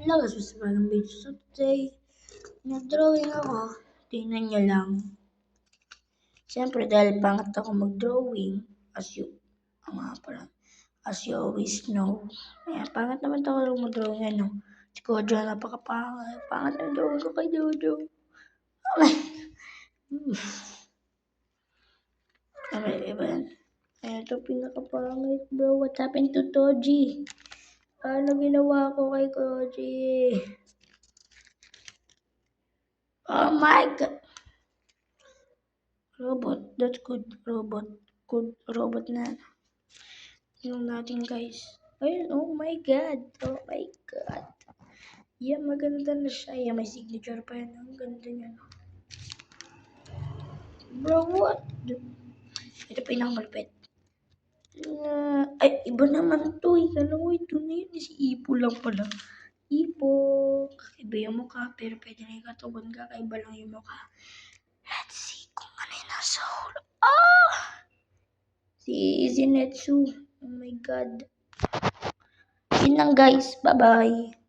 Lakas mo sa bagong video. So today, nag-drawing ako. Tingnan nyo lang. Siyempre dahil pangat ako mag-drawing, as you always know. Kaya pangat naman ako mag-drawing ano. Si Kojo napakapangit. Pangat ang drawing ko kay Jojo. Okay. Iba yan. Ito pinakapangit bro. What happened to Toji? Ano ginawa ko kay Koji? Oh my god. Robot. That's good. Robot. Good robot na. Yung natin guys. Ayun. Oh my god. Oh my god. Yeah, maganda na siya. Yeah, may signature pa yan. Ang ganda niya. Bro, what? Ito pinakamalupit. Ay, iba naman to. Kala ko ito na yun. Si Ipo lang pala. Ipo. Kakaiba yung mukha. Pero pwede na ikatugon. Kakaiba lang yung mukha. Let's see kung ano yung nasa holo. Ah! Si Zenitsu. Oh my god. Yun lang guys. Bye-bye.